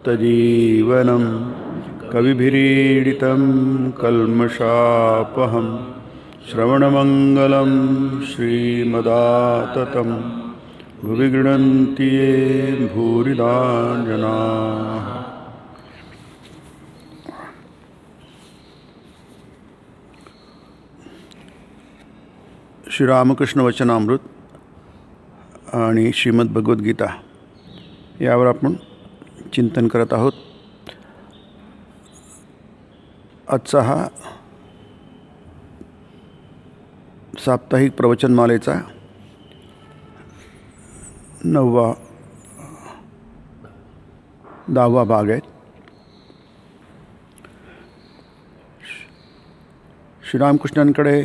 तजीवनं कविभिरीडितं कल्मषापहं श्रवणमङ्गलं श्रीमदाततं भुवि गृह्णन्ति ये भूरिदा जनाः। श्रीरामकृष्ण वचनामृत आणि श्रीमद भगवद्गीता यावर आपण चिंतन करत आहोत. आजचा हा साप्ताहिक प्रवचनमालेचा 10वा भाग आहे. श्रीरामकृष्णांकडे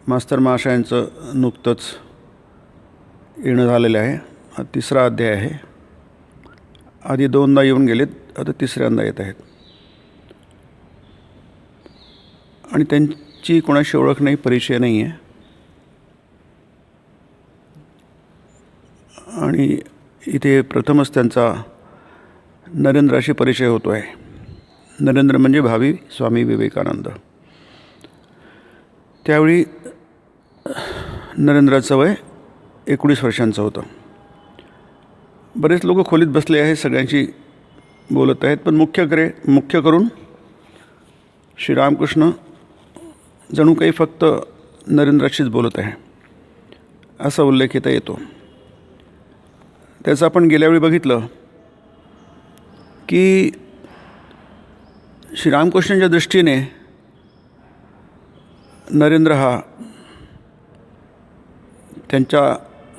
मास्तर महाशयांचं नुकतंच येणं झालेलं आहे. हा 3रा अध्याय आहे. आधी 2दा येऊन गेलेत, आता 3ऱ्यांदा येत आहेत. आणि त्यांची कोणाशी ओळख नाही, परिचय नाही आहे. आणि इथे प्रथमच त्यांचा नरेंद्राशी परिचय होतो आहे. नरेंद्र म्हणजे भावी स्वामी विवेकानंद. त्यावेळी नरेंद्राचं वय 19 वर्षांचं होतं. बरेच लोक खोलीत बसले आहेत, सगळ्यांशी बोलत आहेत, पण मुख्य करून श्रीरामकृष्ण जणू काही फक्त नरेंद्राशीच बोलत आहे असा उल्लेख इथं येतो. त्याचं आपण गेल्यावेळी बघितलं की श्रीरामकृष्णांच्या दृष्टीने नरेंद्र हा त्यांच्या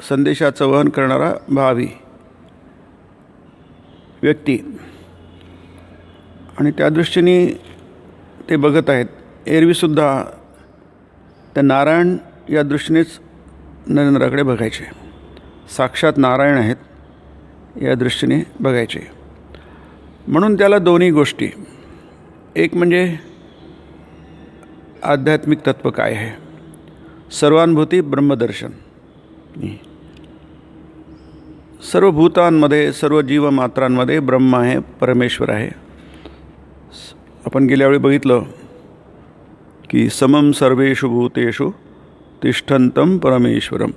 संदेशाचं वहन करणारा भावी व्यक्ती आणि त्या दृष्टीने ते बघत आहेत. एरवीसुद्धा त्या नारायण या दृष्टीनेच नरेंद्राकडे बघायचे. साक्षात नारायण आहेत या दृष्टीने बघायचे. म्हणून त्याला दोन्ही गोष्टी, एक म्हणजे आध्यात्मिक तत्त्व काय आहे, सर्वानुभूती ब्रह्मदर्शन. सर्व भूतांमध्ये, सर्व जीवमात्रांमध्ये ब्रह्म आहे, परमेश्वर आहे. आपण गेल्यावेळी बघितलं की समम सर्वेषु भूतेषु तिष्ठन्तं परमेश्वरम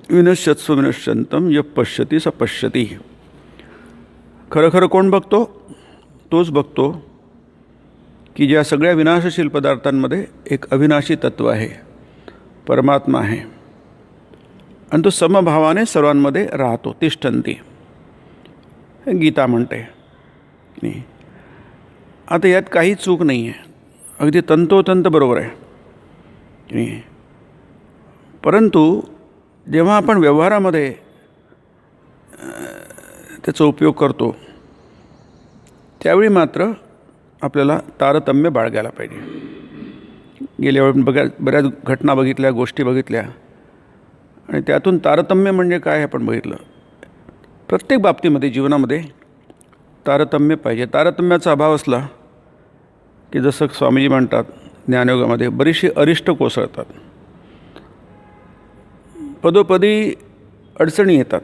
विनश्यत्स्व विनश्यन्तं यः पश्यति स पश्यति. खरं कोण बघतो? तोच बघतो की ज्या सगळ्या विनाशशील पदार्थांमध्ये एक अविनाशी तत्त्व आहे, परमात्मा आहे, आणि तो समभावाने सर्वांमध्ये राहतो. तिष्ठन्ति गीता म्हणते. आता यात काही चूक नाही आहे, अगदी तंतोतंत बरोबर आहे. परंतु जेव्हा आपण व्यवहारामध्ये त्याचा उपयोग करतो त्यावेळी मात्र आपल्याला तारतम्य बाळगायला पाहिजे. गेल्यावेळी बऱ्याच घटना बघितल्या, गोष्टी बघितल्या, आणि त्यातून तारतम्य म्हणजे काय आपण बघितलं. प्रत्येक बाबतीमध्ये जीवनामध्ये तारतम्य पाहिजे. तारतम्याचा अभाव असला की जसं स्वामीजी म्हणतात ज्ञानयोगामध्ये, बरीचशी अरिष्ट कोसळतात, पदोपदी अडचणी येतात.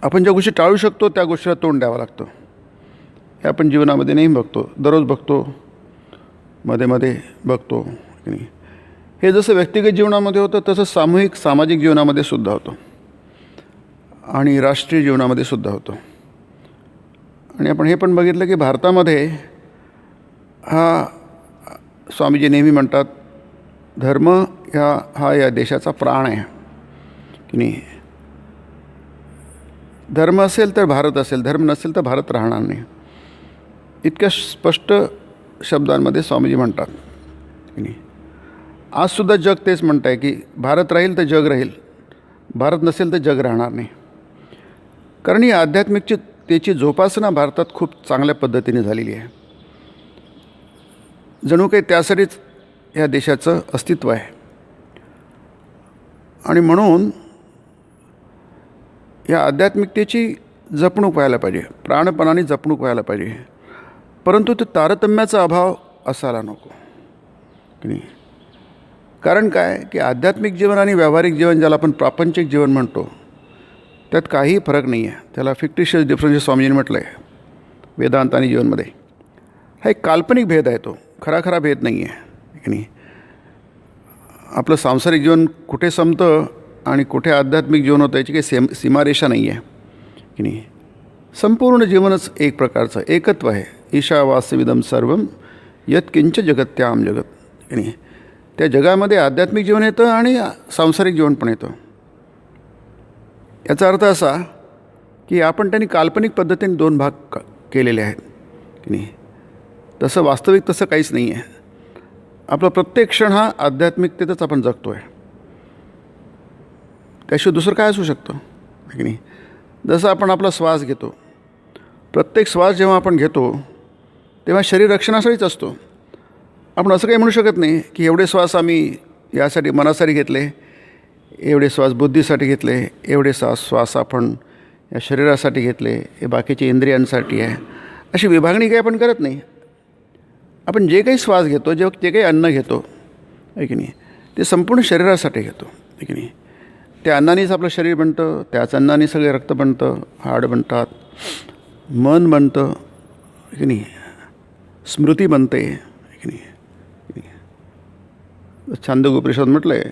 आपण ज्या गोष्टी टाळू शकतो त्या गोष्टीला तोंड द्यावं लागतं. हे आपण जीवनामध्ये नेहमी बघतो, दररोज बघतो, मध्ये मध्ये बघतो. हे जसं व्यक्तिगत जीवनामध्ये होतं तसं सामाजिक जीवनामध्ये सुद्धा होतं आणि राष्ट्रीय जीवनामध्ये सुद्धा होतं. आणि आपण हे पण बघितलं की भारतामध्ये हा स्वामीजी नेहमी म्हणतात धर्म हा या देशाचा प्राण आहे की नाही. धर्म असेल तर भारत असेल, धर्म नसेल तर भारत राहणार नाही. इतक्या स्पष्ट शब्दांमध्ये स्वामीजी म्हणतात की नाही. आजसुद्धा जग तेच म्हणत आहे की भारत राहील तर जग राहील, भारत नसेल तर जग राहणार नाही. कारण ही आध्यात्मिकतेची जोपासना भारतात खूप चांगल्या पद्धतीने झालेली आहे. जणू काही त्यासाठीच या देशाचं अस्तित्व आहे. आणि म्हणून या आध्यात्मिकतेची जपणूक व्हायला पाहिजे, प्राणपणाने जपणूक व्हायला पाहिजे. परंतु ते तारतम्याचा अभाव असायला नको की नाही. कारण काय की आध्यात्मिक जीवन आणि व्यावहारिक जीवन, ज्याला आपण प्रापंचिक जीवन म्हणतो, त्यात काही फरक नाही आहे. त्याला फिक्टिशियस डिफरन्सेस स्वामीजींनी म्हटलं आहे वेदांत आणि जीवनमध्ये. हा एक काल्पनिक भेद आहे, तो खरा भेद नाही आहे की नाही. आपलं सांसारिक जीवन कुठे संपतं आणि कुठे आध्यात्मिक जीवन होतं याची काही सीमारेषा नाही आहे की नाही. संपूर्ण जीवनच एक प्रकारचं एकत्व आहे. ईशावास्यविदं सर्वं यत्किंच जगत्याम जगत की नाही. त्या जगामध्ये आध्यात्मिक जीवन येतं आणि सांसारिक जीवन पण येतं. याचा अर्थ असा की आपण त्यांनी काल्पनिक पद्धतीने 2 भाग केलेले आहेत की नाही. तसं वास्तविक तसं काहीच नाही आहे. आपला प्रत्येक क्षण हा आध्यात्मिकतेतच आपण जगतो आहे. त्याशिवाय दुसरं काय असू शकतं की नाही. जसं आपण आपला श्वास घेतो, प्रत्येक श्वास जेव्हा आपण घेतो तेव्हा शरीर रक्षणासाठीच असतो. आपण असं काही म्हणू शकत नाही की एवढे श्वास आम्ही यासाठी मनासाठी घेतले, एवढे श्वास बुद्धीसाठी घेतले, एवढे श्वास आपण या शरीरासाठी घेतले, हे बाकीचे इंद्रियांसाठी आहे. अशी विभागणी काही आपण करत नाही. आपण जे काही श्वास घेतो, जे काही अन्न घेतो आहे की नाही, ते संपूर्ण शरीरासाठी घेतो आहे की नाही. त्या अन्नानेच आपलं शरीर बनतं, त्याच अन्नाने सगळे रक्त बनतं, हाड बनतात, मन बनतं की नाही, स्मृती बनते की नाही. छांदोग्योपनिषद म्हटलं आहे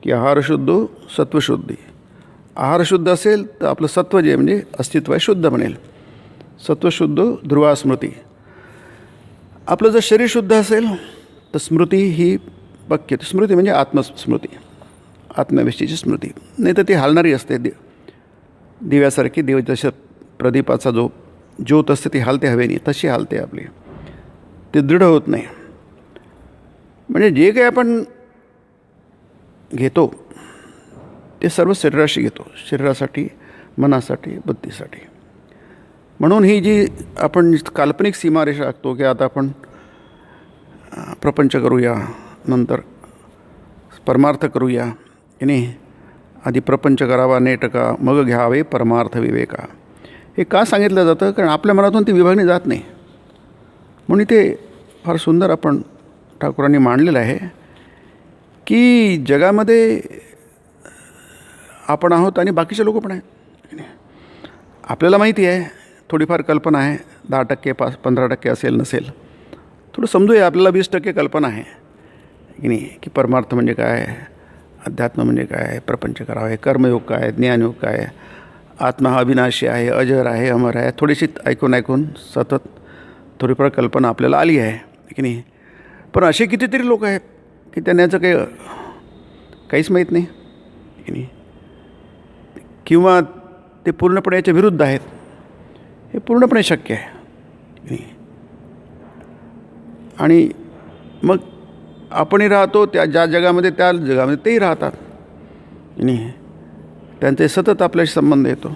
की आहार शुद्धो सत्वशुद्धी. आहार शुद्ध असेल तर आपलं सत्व जे म्हणजे अस्तित्व आहे शुद्ध बनेल. सत्वशुद्धो ध्रुवा स्मृती. आपलं जर शरीर शुद्ध असेल तर स्मृती ही पक्की. स्मृती म्हणजे आत्मस्मृती, आत्मविषयीची स्मृती. नाही तर ती हालणारी असते. दिव्यासारखी जसं प्रदीपाचा जो ज्योत असते ती हालते हवेनी, तशी हालते आपली, ते दृढ होत नाही. म्हणजे जे काही आपण घेतो ते सर्व शरीराशी घेतो, शरीरासाठी, मनासाठी, बुद्धीसाठी. म्हणून ही जी आपण काल्पनिक सीमारेषा आखतो की आता आपण प्रपंच करूया, नंतर परमार्थ करूया की नाही, आधी प्रपंच करावा नेटका, मग घ्यावे परमार्थ विवेका. हे का सांगितलं जातं? कारण आपल्या मनातून ती विभागणी जात नाही. म्हणून ते फार सुंदर आपण ठाकूरांनी मांडलेलं आहे की जगामध्ये आपण आहोत आणि बाकीचे लोक पण आहेत. आपल्याला माहिती आहे, थोडीफार कल्पना आहे, 10% 15% असेल नसेल, थोडं समजूया. आपल्याला 20% कल्पना आहे की नाही, की परमार्थ म्हणजे काय, अध्यात्म म्हणजे काय, प्रपंच करावा आहे, कर्मयोग काय, ज्ञानयोग काय, आत्मा हा अविनाशी आहे, अजर आहे, अमर आहे. थोडीशी ऐकून सतत थोडीफार कल्पना आपल्याला आली आहे की नाही. पण असे कितीतरी लोक आहेत की त्यांना याचं काहीच माहीत नाही की नाही, किंवा ते पूर्णपणे याच्या विरुद्ध आहेत. हे पूर्णपणे शक्य आहे की नाही. आणि मग आपणही राहतो त्या ज्या जगामध्ये, त्या जगामध्ये तेही राहतात की नाही. त्यांचे सतत आपल्याशी संबंध येतो.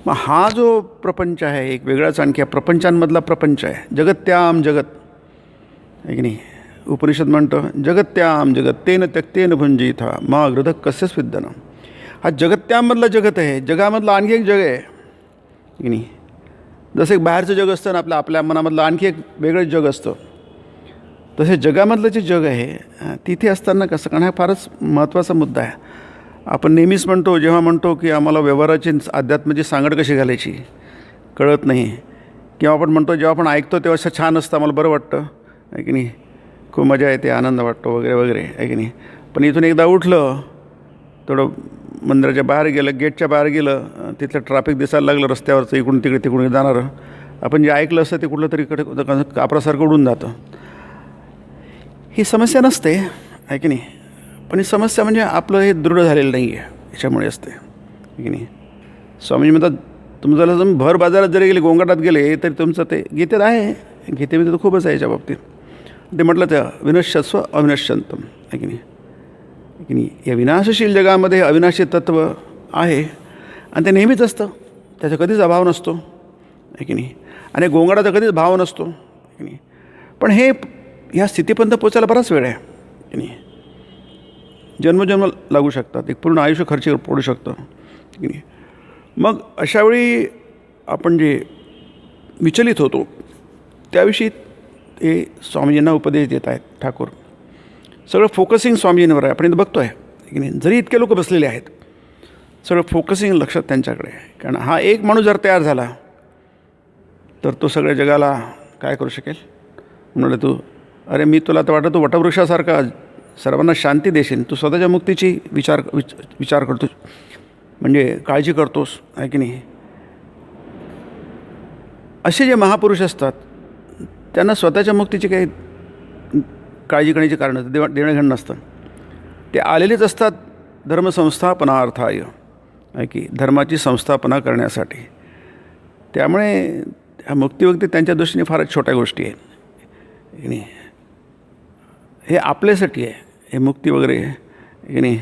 मग हा जो प्रपंच आहे एक वेगळाच आणखी प्रपंचांमधला प्रपंच आहे. जगत्याम जगत आहे की नाही. उपनिषद म्हणतं जगत्याम जगत तेन त्यक्तेन भुंजिथा मा हृदय कस्यच विद्यनं. हा जगत्यामधला जगत आहे, जगामधलं आणखी एक जग आहे की नाही. जसं एक बाहेरचं जग असतं ना, आपल्या मनामधलं आणखी एक वेगळंच जग असतं, तसे जगामधलं जे जग आहे तिथे असताना कसं, कारण हा फारच महत्त्वाचा मुद्दा आहे. आपण नेहमीच म्हणतो, जेव्हा म्हणतो की आम्हाला व्यवहाराची अध्यात्माची सांगड कशी घालायची कळत नाही, किंवा आपण म्हणतो जेव्हा आपण ऐकतो तेव्हा असं छान असतं, आम्हाला बरं वाटतं आहे की नाही, खूप मजा येते, आनंद वाटतो वगैरे वगैरे आहे की नाही. पण इथून एकदा उठलं, थोडं मंदिराच्या बाहेर गेलं, गेटच्या बाहेर गेलं, तिथलं ट्रॅफिक दिसायला लागलं रस्त्यावरचं, इकडून तिकडे जाणारं, आपण जे ऐकलं असतं ते कुठलं तरी इकडे कापरासारखं उडून जातं. ही समस्या नसते आहे की नाही. पण ही समस्या म्हणजे आपलं हे दृढ झालेलं नाही आहे, याच्यामुळे असते की नाही. स्वामीजी म्हणतात, तुमचं तुम्ही भर बाजारात जरी गेले, गोंगाटात गेले, तरी तुमचं ते गीतेत आहे, गीतेमध्ये तर खूपच आहे याच्या बाबतीत. ते म्हटलं त्या विनश्यस्व अविनश्यंतम आहे की नाही. की नाही, या विनाशशील जगामध्ये अविनाशी तत्त्व आहे आणि ते नेहमीच असतं, त्याचा कधीच अभाव नसतो आहे की नाही. आणि गोंगाटाचा कधीच भाव नसतो की नाही. पण हे ह्या स्थितीपर्यंत पोचायला बराच वेळ आहे की नाही. जन्मजन्म लागू शकतात, एक पूर्ण आयुष्य खर्च पडू शकतं की नाही. मग अशावेळी आपण जे विचलित होतो त्याविषयी ते स्वामीजींना उपदेश देत आहेत ठाकूर. सगळं फोकसिंग स्वामीजींवर आहे, आपण इथं बघतो आहे की नाही. जरी इतके लोक बसलेले आहेत, सगळं फोकसिंग लक्षात त्यांच्याकडे. कारण हा एक माणूस जर तयार झाला तर तो सगळ्या जगाला काय करू शकेल. म्हणाले तू, अरे मी तुला तर वाटतं तू वटवृक्षासारखा सर्वांना शांती देशील, तू स्वतःच्या मुक्तीची विचार करतोस, म्हणजे काळजी करतोस, आहे की नाही. असे जे महापुरुष असतात त्यांना स्वतःच्या मुक्तीची काही काळजी करण्याची कारण देणं घेणं नसतं. ते आलेलेच असतात धर्मसंस्थापनार्थाय, आहे की धर्माची संस्थापना करण्यासाठी. त्यामुळे ह्या मुक्ती त्यांच्या दृष्टीने फारच छोट्या गोष्टी आहेत की नाही. हे आपल्यासाठी आहे हे मुक्ती वगैरे, की नाही.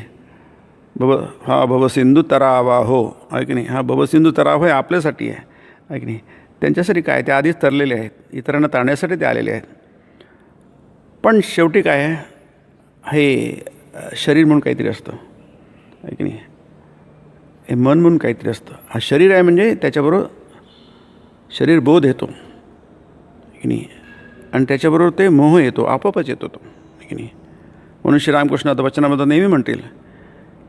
भवसिंधू तरावा हो, आहे की नाही. हा भवसिंधू तराव हे आपल्यासाठी आहे की नाही. त्यांच्यासाठी काय, ते आधीच तरलेले आहेत, इतरांना तारण्यासाठी ते आलेले आहेत. पण शेवटी काय आहे, हे शरीर म्हणून काहीतरी असतं, आहे की नाही. हे मन म्हणून काहीतरी असतं. हा शरीर आहे म्हणजे त्याच्याबरोबर शरीर बोध येतो, की नाही. आणि त्याच्याबरोबर ते मोह येतो, आपोआपच येतो तो, की नाही. म्हणून श्रीरामकृष्ण आता वचनामध्ये नेहमी म्हणतील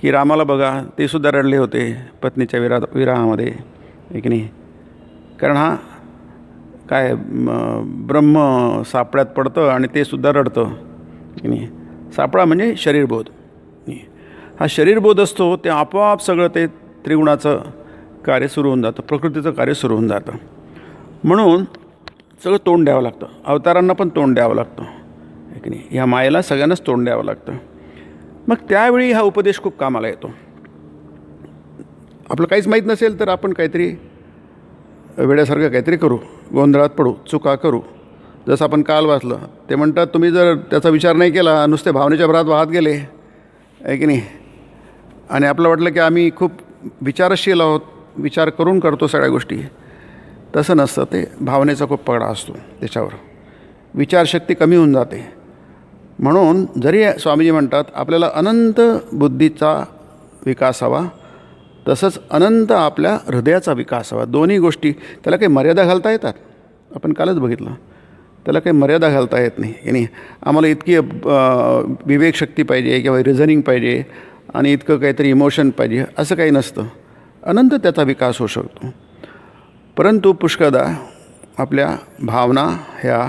की रामाला बघा, ते सुद्धा रडले होते पत्नीच्या विराहामध्ये, आहे की नाही. कारण हा काय ब्रह्म सापळ्यात पडतं आणि ते सुद्धा रडतं, की नाही. सापळा म्हणजे शरीरबोध. हा शरीरबोध असतो ते आपोआप सगळं ते त्रिगुणाचं कार्य सुरू होऊन जातं, प्रकृतीचं कार्य सुरू होऊन जातं. म्हणून सगळं तोंड द्यावं लागतं. अवतारांना पण तोंड द्यावं लागतं, आहे की नाही. ह्या मायेला सगळ्यांनाच तोंड द्यावं लागतं. मग त्यावेळी हा उपदेश खूप कामाला येतो. आपलं काहीच माहीत नसेल तर आपण काहीतरी वेड्यासारखं काहीतरी करू, गोंधळात पडू, चुका करू. जसं आपण काल वाचलं, ते म्हणतात तुम्ही जर त्याचा विचार नाही केला, नुसते भावनेच्या भरात वाहत गेले, आहे की नाही. आणि आपलं वाटलं की आम्ही खूप विचारशील आहोत, विचार करून करतो सगळ्या गोष्टी. तसं नसतं. ते भावनेचा खूप पगडा असतो त्याच्यावर, विचारशक्ती कमी होऊन जाते. म्हणून जरी स्वामीजी म्हणतात आपल्याला अनंत बुद्धीचा विकास हवा, तसंच अनंत आपल्या हृदयाचा विकास हवा. दोन्ही गोष्टी, त्याला काही मर्यादा घालता येतात. आपण कालच बघितलं, त्याला काही मर्यादा घालता येत नाही. आणि आम्हाला इतकी विवेकशक्ती पाहिजे किंवा रिझनिंग पाहिजे आणि इतकं काहीतरी इमोशन पाहिजे, असं काही नसतं. अनंत त्याचा विकास होऊ शकतो. परंतु पुष्कळदा आपल्या भावना ह्या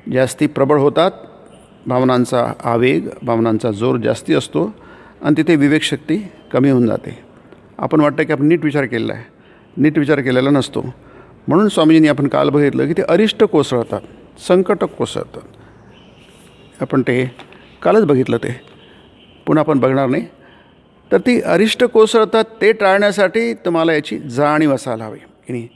जास्ती प्रबळ होतात, भावनांचा आवेग, भावनांचा जोर जास्ती असतो आणि तिथे विवेकशक्ती कमी होऊन जाते. आपण वाटतं की आपण नीट विचार केलेला आहे, नीट विचार केलेला नसतो. म्हणून स्वामीजींनी आपण काल बघितलं की ते अरिष्ट कोसळतात, संकट कोसळतात. आपण ते कालच बघितलं, ते पुन्हा आपण बघणार नाही. तर ती अरिष्ट कोसळतात, ते टाळण्यासाठी तुम्हाला याची जाणीव असायला हवी, की नाही.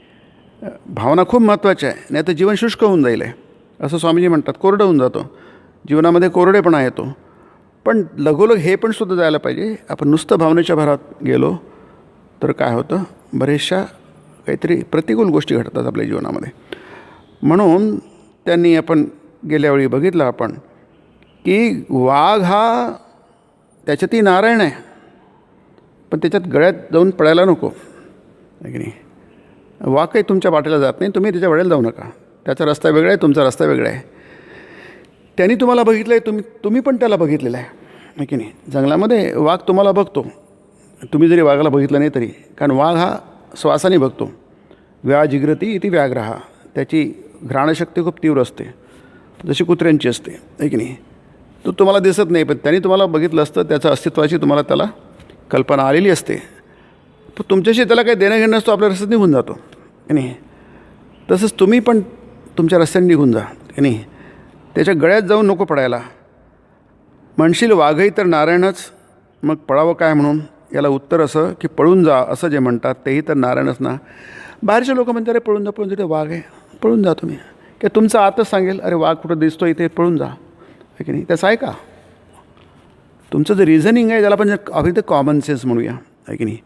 भावना खूप महत्त्वाच्या आहे, नाही तर जीवन शुष्क होऊन जाईल आहे, असं स्वामीजी म्हणतात. कोरडं होऊन जातो, जीवनामध्ये कोरडेपणा येतो. पण लगोलग हे पण सुद्धा जायला पाहिजे. आपण नुसतं भावनेच्या भरात गेलो तर काय होतं, बऱ्याचशा काहीतरी प्रतिकूल गोष्टी घडतात आपल्या जीवनामध्ये. म्हणून त्यांनी आपण गेल्यावेळी बघितलं आपण की वाघ हा त्याच्यातही नारायण आहे, पण त्याच्यात गळ्यात जाऊन पडायला नको, आहे की नाही. वाघ काही तुमच्या वाटेला जात नाही, तुम्ही त्याच्या वेळेला जाऊ नका. त्याचा रस्ता वेगळा आहे, तुमचा रस्ता वेगळा आहे. त्यांनी तुम्हाला बघितलं आहे, तुम्ही पण त्याला बघितलेलं आहे की नाही. जंगलामध्ये वाघ तुम्हाला बघतो, तुम्ही जरी वाघाला बघितलं नाही तरी. कारण वाघ हा श्वासाने बघतो. व्याजिग्रती इति व्याघ्रः, त्याची घ्राणशक्ती खूप तीव्र असते, जशी कुत्र्यांची असते, आहे की नाही. तो तुम्हाला दिसत नाही, पण त्यांनी तुम्हाला बघितलं असतं, त्याच्या अस्तित्वाची तुम्हाला त्याला कल्पना आलेली असते. पण तुमच्याशी त्याला काही देणं घेणं नसतो, आपल्या रस्त्यात निघून जातो, की नाही. तसंच तुम्ही पण तुमच्या रस्त्याने निघून जा, की नाही. त्याच्या गळ्यात जाऊन नको पडायला. म्हणशील वाघही तर नारायणच, मग पळावं काय म्हणून. याला उत्तर असं की पळून जा, असं जे म्हणतात तेही तर नारायणच ना. बाहेरचे लोक म्हणतात अरे पळून जा, पळून जा, ते वाघ आहे, पळून जा तुम्ही. की तुमचं आतच सांगेल अरे वाघ कुठं दिसतो इथे, पळून जा, आहे की नाही. त्याचं आहे का. तुमचं जे रिझनिंग आहे त्याला आपण अगदी ते कॉमन सेन्स म्हणूया, आहे की नाही.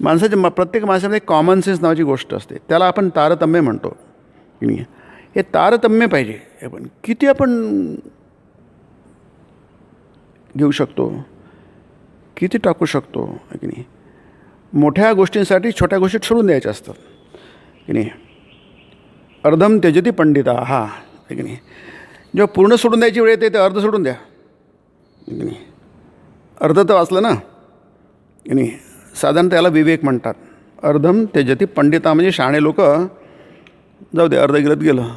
माणसाच्या प्रत्येक माणसामध्ये कॉमन सेन्स नावाची गोष्ट असते, त्याला आपण तारतम्य म्हणतो, की नाही. हे तारतम्य पाहिजे. आपण किती आपण घेऊ शकतो, किती टाकू शकतो, आहे की नाही. मोठ्या गोष्टींसाठी छोट्या गोष्टी सोडून द्यायच्या असतात, की नाही. अर्धम त्यजती पंडिता, हा, आहे की नाही. जेव्हा पूर्ण सोडून द्यायची वेळ येते ते अर्ध सोडून द्या, की नाही. अर्ध तर वाचलं ना, की नाही. साधारण त्याला विवेक म्हणतात. अर्धम त्यजती पंडिता, म्हणजे शहाणे लोक जाऊ दे अर्ध गिरत गेलं,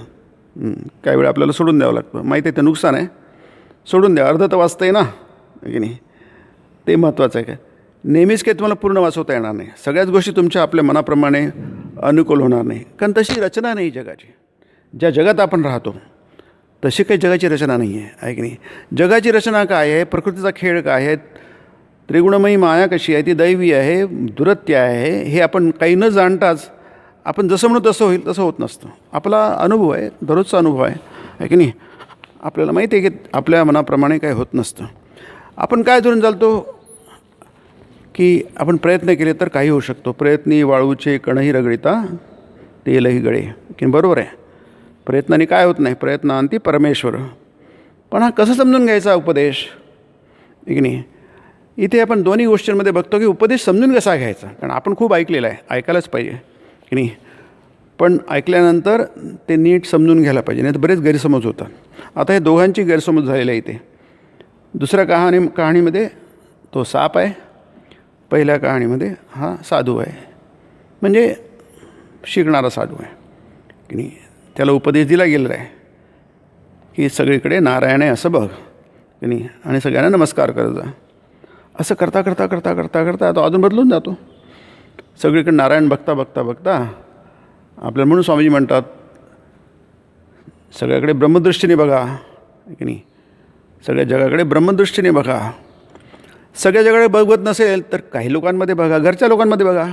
काही वेळ आपल्याला सोडून द्यावं लागतं, माहिती आहे ते नुकसान आहे, सोडून द्या, अर्ध तर वाचतं आहे ना, की नाही, ते महत्त्वाचं आहे. काय नेहमीच काही तुम्हाला पूर्ण वाचवता येणार नाही, सगळ्याच गोष्टी तुमच्या आपल्या मनाप्रमाणे अनुकूल होणार नाही, कारण तशी रचना नाही जगाची. ज्या जगात आपण राहतो तशी काही जगाची रचना नाही आहे की नाही. जगाची रचना काय आहे, प्रकृतीचा खेळ काय आहे, त्रिगुणमयी माया कशी आहे, ती दैवी आहे, दुरत्य आहे, हे आपण काही न जाणताच आपण जसं म्हणू तसं होईल तसं होत नसतं. आपला अनुभव आहे, दररोजचा अनुभव आहे की नाही. आपल्याला माहिती आहे की आपल्या मनाप्रमाणे काही होत नसतं. आपण काय धरून चालतो की आपण प्रयत्न केले तर काही होऊ शकतो. प्रयत्नी वाळूचे कणही रगडिता तेलही गळे, की बरोबर आहे. प्रयत्नाने काय होत नाही, प्रयत्नांती परमेश्वर. पण हा कसं समजून घ्यायचा उपदेश, की नाही. इथे आपण दोन्ही गोष्टींमध्ये बघतो की उपदेश समजून कसा घ्यायचा, कारण आपण खूप ऐकलेलं आहे, ऐकायलाच पाहिजे की नाही. पण ऐकल्यानंतर ते नीट समजून घ्यायला पाहिजे, नाही तर बरेच गैरसमज होतात. आता हे दोघांची गैरसमज झालेला आहे इथे. दुसऱ्या कहाणीमध्ये तो साप आहे, पहिल्या कहाणीमध्ये हा साधू आहे, म्हणजे शिकणारा साधू आहे की नाही. त्याला उपदेश दिला गेलेला आहे की सगळीकडे नारायण आहे असं बघ की नाही, आणि सगळ्यांना नमस्कार करत जा. असं करता करता करता करता करता तो अजून बदलून जातो. सगळीकडे नारायण बघता बघता बघता आपल्याला, म्हणून स्वामीजी म्हणतात सगळ्याकडे ब्रह्मदृष्टीने बघा की नाही. सगळ्या जगाकडे ब्रह्मदृष्टीने बघा. सगळ्या जगाकडे बघत नसेल तर काही लोकांमध्ये बघा, घरच्या लोकांमध्ये बघा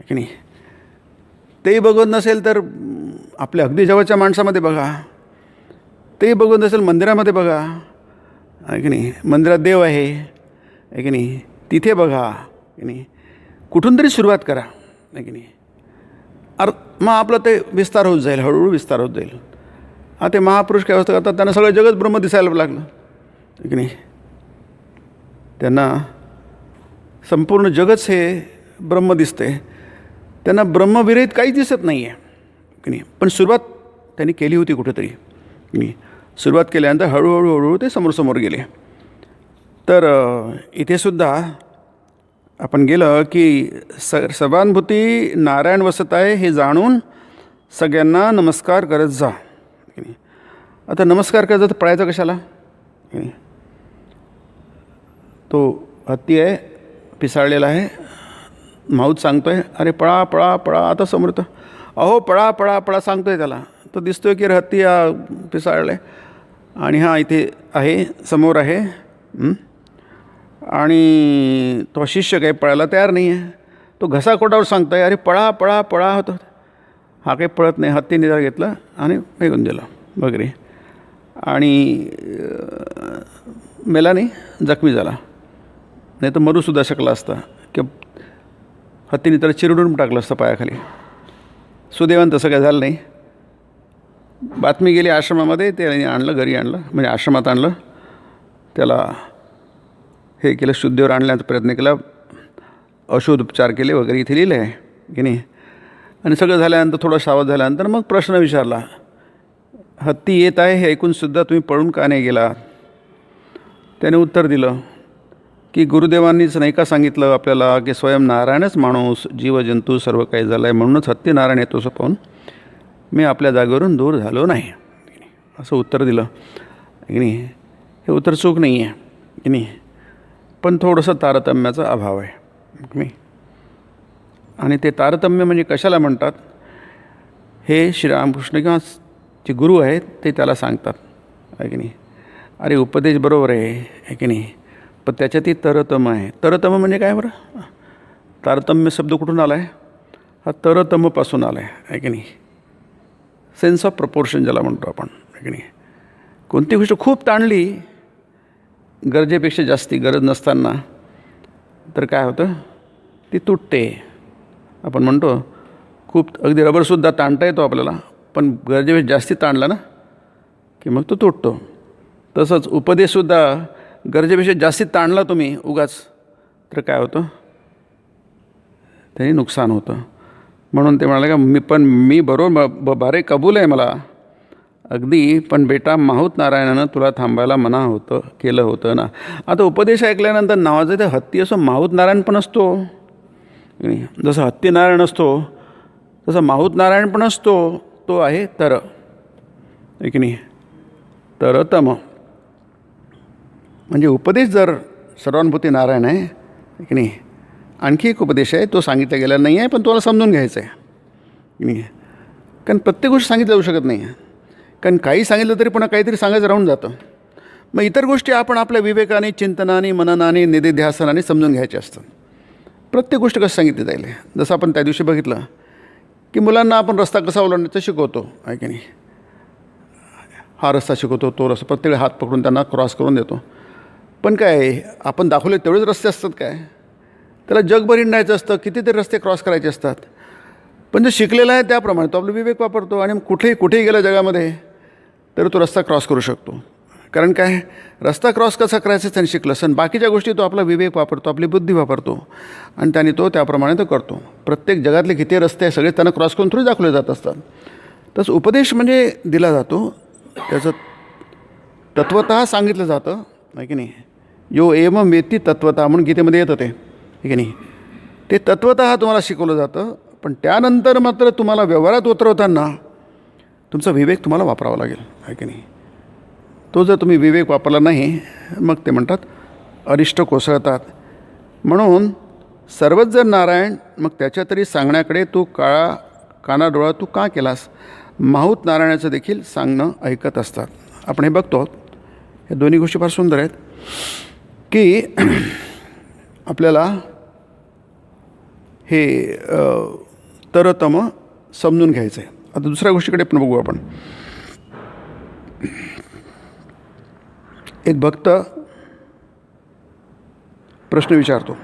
की नाही. तेही बघत नसेल तर आपल्या अगदी जवळच्या माणसामध्ये बघा. तेही बघत नसेल मंदिरामध्ये बघा की नाही. मंदिरात देव आहे की नाही, तिथे बघा की नाही. कुठून तरी सुरुवात करा की नाही. मग आपलं ते विस्तार होत जाईल, हळूहळू विस्तार होत जाईल. ते महापुरुष काय अवस्था करतात, त्यांना सगळं जगत ब्रह्म दिसायला लागलं की नाही. त्यांना संपूर्ण जगच हे ब्रह्म दिसते, त्यांना ब्रह्मविरहित काहीच दिसत नाही आहे की नाही. पण सुरुवात त्यांनी केली होती कुठेतरी की नाही. सुरुवात केल्यानंतर हळूहळू हळूहळू ते समोर गेले. तर इथे सुद्धा आपण गेलं की सर्वानुभूती नारायण वसत आहे हे जाणून सगळ्यांना नमस्कार करत जा की नाही. आता नमस्कार करत जा तर पळायचा कशाला की नाही. तो हत्ती आहे, पिसाळलेला आहे, माऊत सांगतो आहे अरे पळा पळा पळा. आता समोर तर अहो पळा पळा पळा सांगतो आहे त्याला. तो दिसतो आहे की हत्ती हा पिसाळला आहे आणि हा इथे आहे, समोर आहे. आणि तो शिष्य काही पळायला तयार नाही आहे. तो घसा कोटावर सांगतो आहे अरे पळा पळा पळा होतो. हा काही पळत नाही. हत्ती निधार घेतला आणि फेकून दिला वगैरे, आणि मेला नाही, जखमी झाला. नाही तर मरूसुद्धा शकला असता किंवा हत्तीने त्याला चिरडून टाकलं असतं पायाखाली. सुदैवानं तसं काय झालं नाही. बातमी गेली आश्रमामध्ये, ते आणलं, घरी आणलं, म्हणजे आश्रमात आणलं, त्याला हे केलं, शुद्धीवर आणण्याचा प्रयत्न केला, औषधोपचार केले वगैरे इथे लिहिलं आहे की नाही. आणि सगळं झाल्यानंतर थोडं सावध झाल्यानंतर मग प्रश्न विचारला, हत्ती येत आहे हे ऐकूनसुद्धा तुम्ही पळून का नाही गेला. त्याने उत्तर दिलं की गुरुदेवांनीच नाही का सांगितलं आपल्याला की स्वयं नारायणच माणूस जीवजंतू सर्व काही झालं आहे, म्हणूनच हत्ती नारायण येतो असं पाहून मी आपल्या जागेवरून दूर झालो नाही, असं उत्तर दिलं की नाही. हे उत्तर चूक नाही आहे की नाही, पण थोडंसं तारतम्याचा अभाव आहे की नाही. आणि ते तारतम्य म्हणजे कशाला म्हणतात, हे श्रीरामकृष्ण किंवा जे गुरु आहेत ते त्याला सांगतात आहे की नाही. अरे उपदेश बरोबर आहे की नाही, पण त्याच्यातही तरतम आहे. तरतम म्हणजे काय बरं, तारतम्य शब्द कुठून आला आहे, हा तरतमपासून आला आहे की नाही. सेन्स ऑफ प्रपोर्शन ज्याला म्हणतो आपण आहे की नाही. कोणती गोष्ट खूप ताणली गरजेपेक्षा जास्ती, गरज नसताना, तर काय होतं, ती तुटते. आपण म्हणतो खूप अगदी रबरसुद्धा ताणता येतो आपल्याला, पण गरजेपेक्षा जास्ती ताणला ना की मग तो तुटतो. तसंच उपदेशसुद्धा गरजेपेक्षा जास्ती ताणला तुम्ही उगाच, तर काय होतं, त्याने नुकसान होतं. म्हणून ते म्हणाले का मी बरोबर बारे कबूल आहे मला अगदी, पण बेटा माहूत नारायणानं तुला थांबायला मना केलं होतं ना. आता उपदेश ऐकल्यानंतर नावाचं ते हत्ती असं माहूत नारायण पण असतो की नाही. जसं हत्तीनारायण असतो तसं माहूत नारायण पण असतो, तो आहे तर, आहे की नाही. तरतम म्हणजे उपदेश जर सर्वानुभूती नारायण आहे की नाही. आणखी एक उपदेश आहे, तो सांगितला गेला नाही आहे, पण तुम्हाला समजून घ्यायचं आहे की नाही. कारण प्रत्येक गोष्ट सांगितलं जाऊ शकत नाही आहे, कारण काही सांगितलं तरी पुन्हा काहीतरी सांगायचं राहून जातं. मग इतर गोष्टी आपण आपल्या विवेकाने, चिंतनाने, मननाने, निधिध्यासनाने समजून घ्यायच्या असतात. प्रत्येक गोष्ट कसं सांगितली जाईल. जसं आपण त्या दिवशी बघितलं की मुलांना आपण रस्ता कसा ओलांडायचा शिकवतो, आहे की नाही. हा रस्ता शिकवतो, तो रस्ता, प्रत्येक हात पकडून त्यांना क्रॉस करून देतो. पण काय आपण दाखवले तेवढेच रस्ते असतात काय? त्याला जगभर हिंडायचं असतं, कितीतरी रस्ते क्रॉस करायचे असतात. पण जो शिकलेला आहे त्याप्रमाणे तो आपला विवेक वापरतो आणि कुठेही गेला जगामध्ये तर तो रस्ता क्रॉस करू शकतो. कारण काय, रस्ता क्रॉस कसा करायचा त्याने शिकलं असं. बाकीच्या गोष्टी तो आपला विवेक वापरतो, आपली बुद्धी वापरतो आणि त्याने तो त्याप्रमाणे तो करतो. प्रत्येक जगातले किती रस्ते आहे सगळे त्यांना क्रॉस करून थोडी दाखवले जात असतात. तसं उपदेश म्हणजे दिला जातो, त्याचं तत्वतः सांगितलं जातं, आहे की नाही. यो एवं वेत्ती तत्वतः म्हणून गीतेमध्ये येतं ते, आहे की नाही. ते तत्वतः तुम्हाला शिकवलं जातं, पण त्यानंतर मात्र तुम्हाला व्यवहारात उतरवताना तुमचा विवेक तुम्हाला वापरावा लागेल, आहे की नाही. तो जर तुम्ही विवेक वापरला नाही मग ते म्हणतात अरिष्ट कोसळतात. म्हणून सर्वच जर नारायण, मग त्याच्या तरी सांगण्याकडे तू कानाडोळा तू का केलास. माहूत नारायणाचं देखील सांगणं ऐकत असतात. आपण हे बघतो, हे दोन्ही गोष्टी फार सुंदर आहेत की आपल्याला हे तरतम समजून घ्यायचं आहे. आता दुसऱ्या गोष्टीकडे पण बघू आपण. एक भक्त प्रश्न विचारतो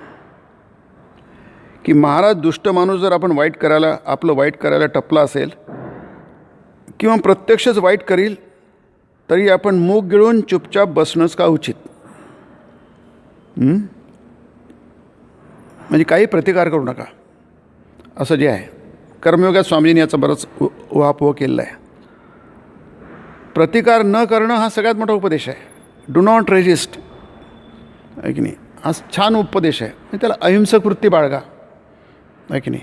की महाराज, दुष्ट माणूस जर आपलं वाईट करायला टपला असेल किंवा प्रत्यक्षच वाईट करील तरी आपण मूग गिळून चुपचाप बसणंच का उचित. म्हणजे काही प्रतिकार करू नका असं जे आहे. कर्मयोगात स्वामीजींनी याचा बराच उहापोह केलेला आहे. प्रतिकार न करणं हा सगळ्यात मोठा उपदेश आहे. डू नॉट रेजिस्ट, आहे की नाही. हा छान उपदेश आहे. म्हणजे त्याला अहिंसक वृत्ती बाळगा, आहे की नाही.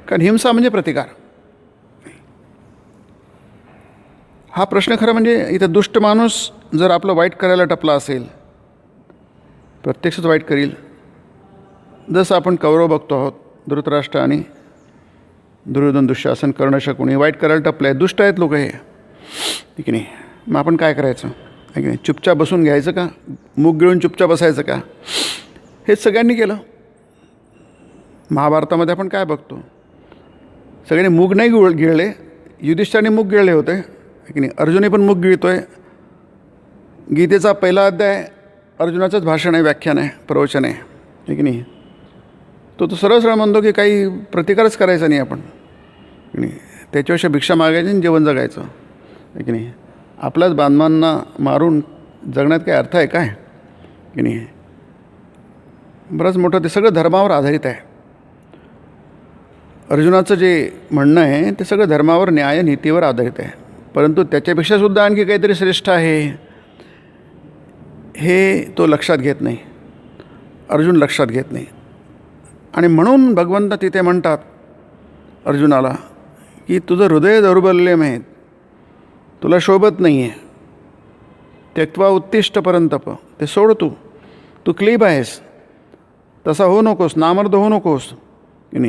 कारण हिंसा म्हणजे प्रतिकार. हा प्रश्न खरं म्हणजे इथं दुष्ट माणूस जर आपलं वाईट करायला टपला असेल, प्रत्यक्षच वाईट करील. जसं आपण कौरव बघतो आहोत, धृतराष्ट्र आणि दुर्योधन, दुःशासन, कर्ण, शकुनी वाईट करायला टपले आहेत, दुष्ट आहेत लोक हे, ठीक नाही. मग आपण काय करायचं, आहे की नाही. चुपचाप बसून घ्यायचं का, मूग गिळून चुपचाप बसायचं का. हेच सगळ्यांनी केलं. महाभारतामध्ये आपण काय बघतो, सगळ्यांनी मूग नाही गिळले. युधिष्ठिराने मूग गिळले होते, आहे की नाही. अर्जुनही पण मूग गिळतो आहे. गीतेचा पहिला अध्याय अर्जुनाचंच भाषण आहे, व्याख्यान आहे, प्रवचन आहे, आहे की नाही. तो सरळ सरळ म्हणतो की काही प्रतिकारच करायचा नाही आपण, की नाही. त्याच्यापेक्षा भिक्षा मागायची आणि जेवण जगायचं, आहे की नाही. आपल्याच बांधवांना मारून जगण्यात काय अर्थ आहे काय, की नाही. बरंच मोठं ते सगळं धर्मावर आधारित आहे. अर्जुनाचं जे म्हणणं आहे ते सगळं धर्मावर, न्याय, नीतीवर आधारित आहे. परंतु त्याच्यापेक्षासुद्धा आणखी काहीतरी श्रेष्ठ आहे हे तो लक्षात घेत नाही, अर्जुन लक्षात घेत नाही. आणि म्हणून भगवंत तिथे म्हणतात अर्जुनाला की तुझं हृदय दौर्बल्यमय, तुला शोभत नाही आहे. त्यक्त्वा उत्तिष्ठ परंतप, ते सोड, तू क्लीब आहेस, तसा होऊ नकोस, नामर्द होऊ नकोस, की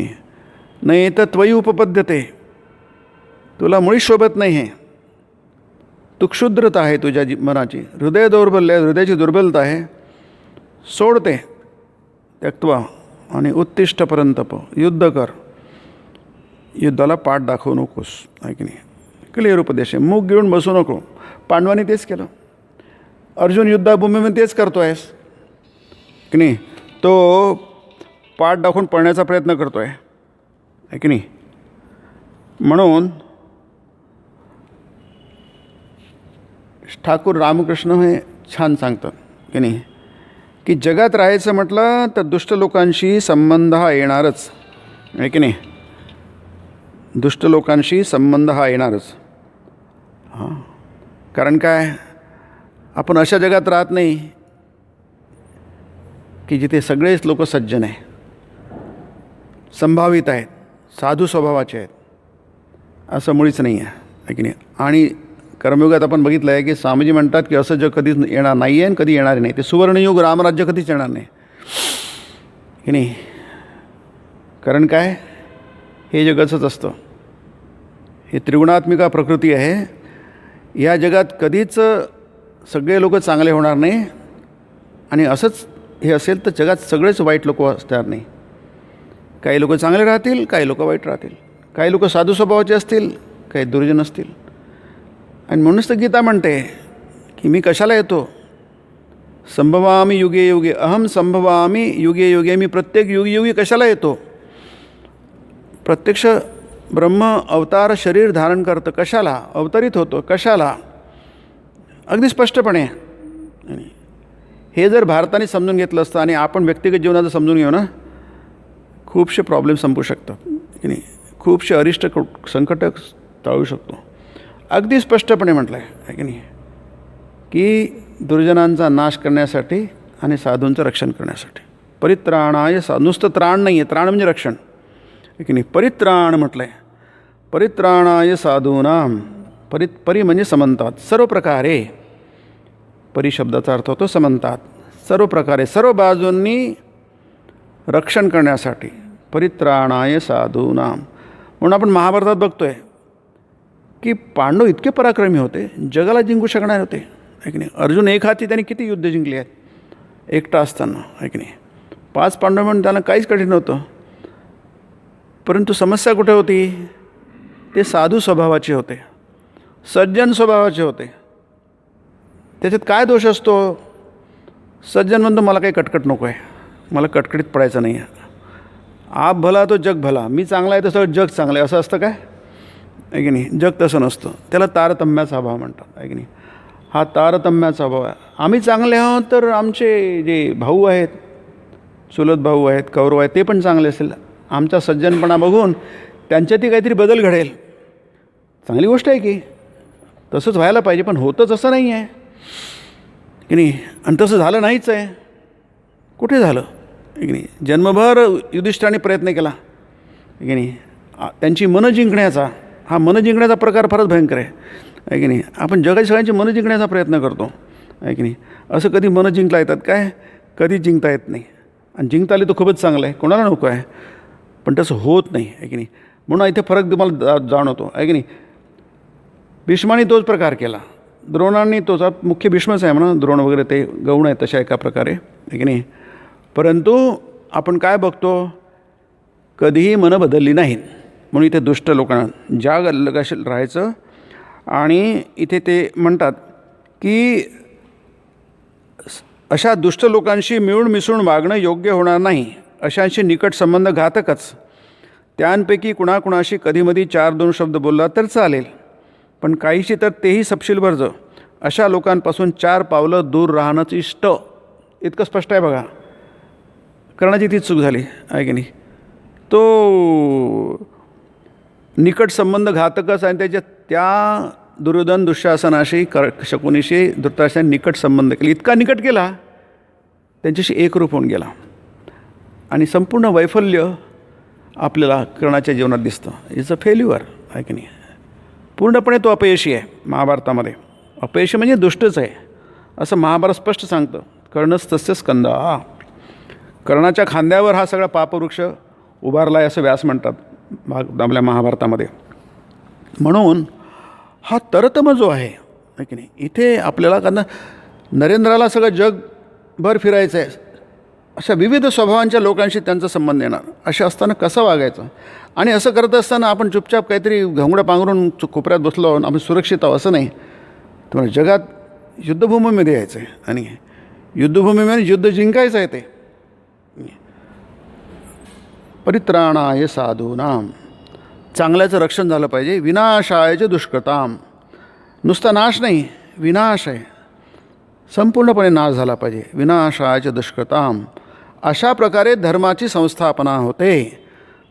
नाही तर त्वयी उपपद्यते, तुला मुळीच शोभत नाही आहे. तू क्षुद्रता आहे तुझ्या मनाची, हृदय दौर्बल्य, हृदयाची दुर्बलता आहे. सोडते त्यक्त्वा आणि उत्तिष्ठ परंतप, युद्ध कर, युद्धाला पाठ दाखवू नकोस, आहे की नाही. क्लिअर उपदेश आहे. मूग गिळून बसू नको. पांडवांनी तेच केलं. अर्जुन युद्धाभूमीमध्ये तेच करतो आहेस, की नाही. तो पाठ दाखवून पळण्याचा प्रयत्न करतो आहे की नाही. म्हणून ठाकूर रामकृष्ण हे छान सांगतात, की नाही, की जगात राहायचं म्हटलं तर दुष्ट लोकांशी संबंध हा येणारच, आहे की नाही. दुष्ट लोकांशी संबंध हा येणारच. हां, कारण काय, आपण अशा जगात राहत नाही की जिथे सगळेच लोक सज्जन आहे. संभावित आहेत, साधू स्वभावाचे आहेत, असं मुळीच नाही आहे की नाही. आणि कर्मयुगात आपण बघितलं आहे की स्वामीजी म्हणतात की असं जग कधीच येणार नाही आहे आणि कधी येणार नाही. ते सुवर्णयुग रामराज्य कधीच येणार नाही की नाही. कारण काय, हे जग असंच असतं. हे त्रिगुणात्मिका प्रकृती आहे. या जगात कधीच सगळे लोक चांगले होणार नाही. आणि असंच हे असेल तर जगात सगळेच वाईट लोक असणार नाही. काही लोक चांगले राहतील, काही लोक वाईट राहतील. काही लोक साधू स्वभावाचे असतील, काही दुर्जन असतील. आणि म्हणूनच तर गीता म्हणते की मी कशाला येतो, संभवामी युगे युगे अहम संभवामी युगे युगे. मी प्रत्येक युगी कशाला येतो. प्रत्यक्ष ब्रह्म अवतार शरीर धारण करतं कशाला, अवतरित होतो कशाला, अगदी स्पष्टपणे. हे जर भारताने समजून घेतलं असतं आणि आपण व्यक्तिगत जीवनाचं समजून घेऊ ना, खूपसे प्रॉब्लेम संपू शकतात की नाही. खूपसे अरिष्ट संकट टाळू शकतो. अगदी स्पष्टपणे म्हटलं आहे की नाही की दुर्जनांचा नाश करण्यासाठी आणि साधूंचं रक्षण करण्यासाठी. परित्राणाय नुसतं त्राण नाही आहे, त्राण म्हणजे रक्षण की नाही. परित्राण म्हटलं आहे. परित्राणाय साधूनाम. परी म्हणजे समंतात, सर्व प्रकारे. परी शब्दाचा अर्थ होतो समंतात, सर्व प्रकारे, सर्व बाजूंनी रक्षण करण्यासाठी. परित्राणाय साधूनाम. म्हणून आपण महाभारतात बघतो आहे की पांडव इतके पराक्रमी होते, जगाला जिंकू शकणारे होते आहे की नाही. अर्जुन एक हाती त्यांनी किती युद्ध जिंकली आहेत एकटा असताना आहे की नाही. 5 पांडव म्हणून त्यांना काहीच कठीण नव्हतं. परंतु समस्या कुठे होती, ते साधू स्वभावाचे होते, सज्जन स्वभावाचे होते. त्याच्यात काय दोष असतो, सज्जन म्हणतो मला काही कटकट नको आहे, मला कटकटीत पडायचं नाही आहे. आप भला तो जग भला, मी चांगला आहे तसं जग चांगलं आहे असं असतं काय आहे की नाही. जग तसं नसतं. त्याला तारतम्याचा अभाव म्हणतात आहे की नाही. हा तारतम्याचा अभाव आहे. आम्ही चांगले आहोत तर आमचे जे भाऊ आहेत, चुलत भाऊ आहेत, कौरव आहेत, ते पण चांगले असेल. आमचा सज्जनपणा बघून त्यांच्यातही काहीतरी बदल घडेल. चांगली गोष्ट आहे की तसंच व्हायला पाहिजे, पण होतंच असं नाही आहे की नाही. आणि तसं झालं नाहीच आहे. कुठे झालं की नाही. जन्मभर युधिष्ठिराने प्रयत्न केला की नाही. त्यांची मनं जिंकण्याचा, हा मन जिंकण्याचा प्रकार फारच भयंकर आहे की नाही. आपण जगाच्या सगळ्यांची मनं जिंकण्याचा प्रयत्न करतो आहे की नाही. असं कधी मनं जिंकता येतात काय, कधी जिंकता येत नाही. आणि जिंकता आले तर खूपच चांगलं आहे, कोणाला नको आहे, पण तसं होत नाही आहे की नाही. म्हणून इथे फरक तुम्हाला जाणवतो आहे की नाही. भीष्माने तोच प्रकार केला, द्रोणांनी तोच. मुख्य भीष्मच आहे म्हणा, द्रोण वगैरे ते गौण आहेत तशा एका प्रकारे आहे की नाही. परंतु आपण काय बघतो, कधीही मनं बदलली नाहीत. म्हणून इथे दुष्ट लोकांना जाग अलगाशी राहायचं. आणि इथे ते म्हणतात की अशा दुष्ट लोकांशी मिळून मिसळून वागणं योग्य होणार नाही. अशांशी निकट संबंध घातकच. त्यांपैकी कुणाकुणाशी कधीमधी 4-2 शब्द बोलला तर चालेल, पण काहीशी तर तेही सपशीलभर जं. अशा लोकांपासून 4 पावलं दूर राहणंच इष्ट. इतकं स्पष्ट आहे बघा. कर्णाची तीच चूक झाली आहे की नाही. तो निकट संबंध घातकच आणि त्याच्यात त्या दुर्योधन दुःशासनाशी शकुनीशी धृतराष्ट्राने निकट संबंध केले. इतका निकट केला त्यांच्याशी एकरूप होऊन गेला. आणि संपूर्ण वैफल्य आपल्याला कर्णाच्या जीवनात दिसतं. इट्स अ फेल्युअर आहे की नाही. पूर्णपणे तो अपयशी आहे महाभारतामध्ये. अपयशी म्हणजे दुष्टच आहे असं महाभारत स्पष्ट सांगतं. कर्णस्तस्य स्कंदा. कर्णाच्या खांद्यावर हा सगळा पापवृक्ष उभारला आहे असं व्यास म्हणतात आपल्या महाभारतामध्ये. म्हणून हा तरतम जो आहे की नाही, इथे आपल्याला कारण नरेंद्राला सगळं जगभर फिरायचं आहे. अशा विविध स्वभावांच्या लोकांशी त्यांचा संबंध येणार. अशा असताना कसं वागायचं. आणि असं करत असताना आपण चुपचाप काहीतरी घोंगडं पांघरून कोपऱ्यात बसलो आपण सुरक्षित आहोत असं नाही. तुम्हाला जगात युद्धभूमीमध्ये यायचं आहे आणि युद्धभूमीमध्ये युद्ध जिंकायचं आहे. ते परित्राणाय साधूनाम. चांगल्याचं रक्षण झालं पाहिजे. विनाशायच दुष्कृताम. नुसता नाश नाही, विनाश आहे, संपूर्णपणे नाश झाला पाहिजे. विनाशायच दुष्कृताम. अशा प्रकारे धर्माची संस्थापना होते.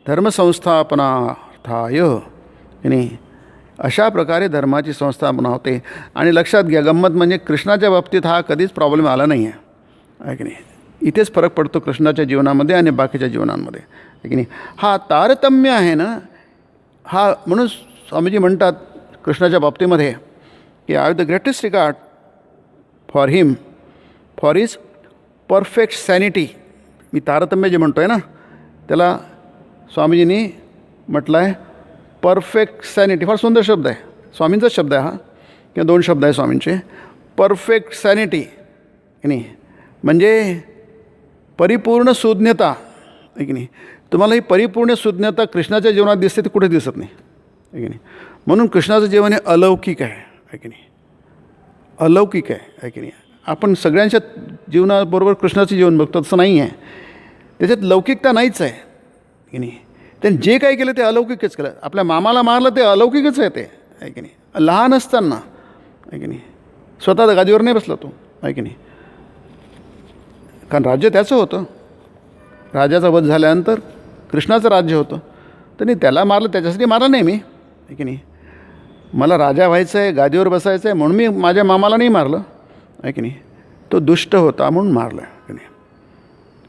धर्मसंस्थापनार्थाय आणि अशा प्रकारे धर्माची संस्थापना होते. आणि लक्षात घ्या, गंमत म्हणजे कृष्णाच्या बाबतीत हा कधीच प्रॉब्लेम आला नाही आहे की नाही. इथेच फरक पडतो कृष्णाच्या जीवनामध्ये आणि बाकीच्या जीवनांमध्ये. आहे की नाही. हा तारतम्य आहे ना, हा म्हणून स्वामीजी म्हणतात कृष्णाच्या बाबतीमध्ये की I have the greatest regard for him for his perfect sanity. मी तारतम्य जे म्हणतो आहे ना, त्याला स्वामीजींनी म्हटलं आहे परफेक्ट सॅनिटी. फार सुंदर शब्द आहे, स्वामींचाच शब्द आहे हा, किंवा दोन शब्द आहे स्वामींचे. परफेक्ट सॅनिटी की नाही, म्हणजे परिपूर्ण सुज्ञता आहे की नाही. तुम्हाला ही परिपूर्ण सुज्ञता कृष्णाच्या जीवनात दिसते, ती कुठे दिसत नाही आहे की नाही. म्हणून कृष्णाचं जीवन हे अलौकिक आहे की नाही, अलौकिक आहे की नाही. आपण सगळ्यांच्या जीवनाबरोबर कृष्णाचं जीवन बघतो, तसं नाही आहे. त्याच्यात लौकिकता नाहीच आहे की नाही. त्यांनी जे काही केलं ते अलौकिकच केलं. आपल्या मामाला मारलं ते अलौकिकच आहे, ते आहे की नाही. लहान असताना आहे की नाही, स्वतः गादीवर नाही बसला तो आहे की नाही, कारण राज्य त्याचं होतं. राजाचा वध झाल्यानंतर कृष्णाचं राज्य होतं. तर नाही, त्याला मारलं त्याच्यासाठी मारलं नाही मी आहे की नाही. मला राजा व्हायचं आहे, गादीवर बसायचं आहे म्हणून मी माझ्या मामाला नाही मारलं आहे की नाही. तो दुष्ट होता म्हणून मारलं की नाही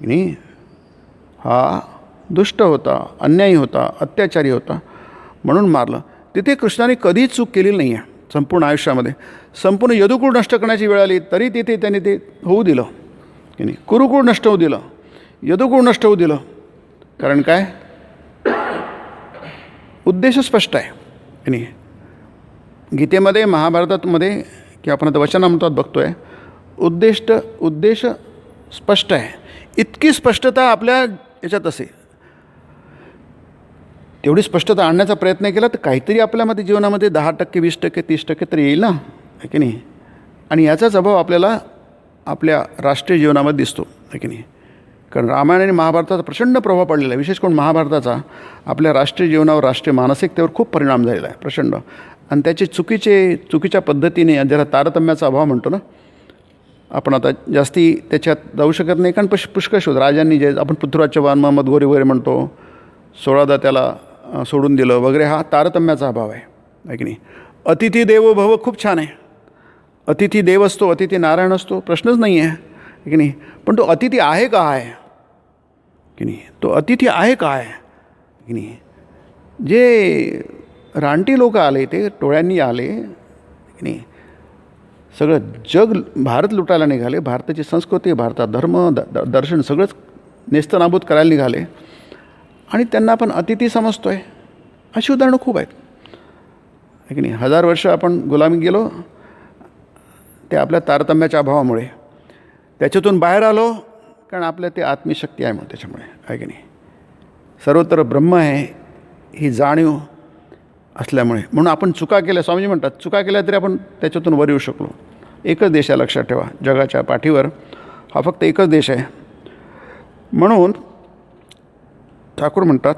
की नाही. हा दुष्ट होता, अन्यायी होता, अत्याचारी होता म्हणून मारलं. तिथे कृष्णाने कधीच चूक केलेली नाही आहे संपूर्ण आयुष्यामध्ये. संपूर्ण यदुकुळ नष्ट करण्याची वेळ आली तरी तिथे त्यांनी ते होऊ दिलं की नाही. कुरुकुळ नष्ट होऊ दिलं, यदुकुळ नष्ट होऊ दिलं. कारण काय, उद्देश स्पष्ट आहे की नाही. गीतेमध्ये, महाभारतामध्ये की आपण आता वचनामृतात बघतो आहे, उद्देश स्पष्ट आहे. इतकी स्पष्टता आपल्या याच्यात असेल, तेवढी स्पष्टता आणण्याचा प्रयत्न केला तर काहीतरी आपल्यामध्ये जीवनामध्ये 10%, 20%, 30% तरी येईल ना आहे की नाही. आणि याचाच अभाव आपल्याला आपल्या राष्ट्रीय जीवनामध्ये दिसतो आहे की नाही. कारण रामायण आणि महाभारताचा प्रचंड प्रभाव पडलेला आहे. विशेष करून महाभारताचा आपल्या राष्ट्रीय जीवनावर, राष्ट्रीय मानसिकतेवर खूप परिणाम झालेला आहे प्रचंड. आणि त्याचे चुकीच्या पद्धतीने, ज्याला तारतम्याचा अभाव म्हणतो ना, आपण आता जास्ती त्याच्यात जाऊ शकत नाही. कारण पुष्कळ शोध राजांनी जे आपण पृथ्वीराज चव्हाण, महम्मद घोरी वगैरे म्हणतो, 16दा त्याला सोडून दिलं वगैरे, हा तारतम्याचा अभाव आहे की नाही. अतिथी देवो भव खूप छान आहे. अतिथी देव असतो, अतिथी नारायण असतो, प्रश्नच नाही आहे की नाही. पण तो अतिथी आहे का आहे की नाही, तो अतिथी आहे काय की नाही. जे रानटी लोक आले ते टोळ्यांनी आले की नाही, सगळं जग भारत लुटायला निघाले, भारताची संस्कृती, भारतात धर्म दर्शन सगळंच नेस्तनाबूत करायला निघाले आणि त्यांना आपण अतिथी समजतो आहे. अशी उदाहरणं खूप आहेत आहे की नाही. 1000 वर्ष आपण गुलामी गेलो ते आपल्या तारतम्याच्या अभावामुळे. त्याच्यातून बाहेर आलो कारण आपल्या ते आत्मशक्ती आहे म्हणून, त्याच्यामुळे आहे की नाही. सर्वत्र ब्रह्म आहे ही जाणीव असल्यामुळे. म्हणून आपण चुका केल्या, स्वामीजी म्हणतात चुका केल्या तरी आपण त्याच्यातून वर येऊ शकलो. एकच देश आहे, लक्षात ठेवा, जगाच्या पाठीवर हा फक्त एकच देश आहे. म्हणून ठाकूर म्हणतात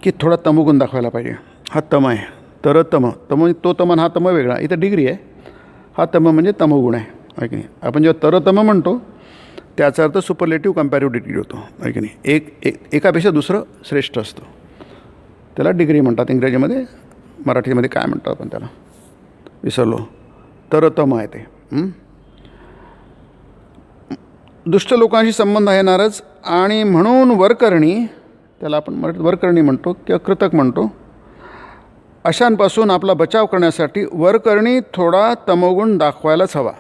की थोडा तमोगुण दाखवायला पाहिजे. हा तम आहे, तर तो तमन, हा तम वेगळा, इथं डिग्री आहे. हा तम म्हणजे तमोगुण आहे की नाही. आपण जेव्हा तरतम म्हणतो त्याचा अर्थ सुपरलेटिव्ह कम्पॅरिटिव्ह डिग्री होतो आहे की नाही. एकापेक्षा दुसरं श्रेष्ठ असतं, त्याला डिग्री म्हणतात इंग्रजीमध्ये. मराठीमध्ये काय म्हणतो आपण त्याला विसरलो. तरतम आहे ते. दुष्ट लोकांशी संबंध येणारच. आणि म्हणून वरकरणी, त्याला आपण मराठीत वरकरणी म्हणतो किंवा कृतक म्हणतो, अशांपासून आपला बचाव करण्यासाठी वरकरणी थोडा तमोगुण दाखवायलाच हवा.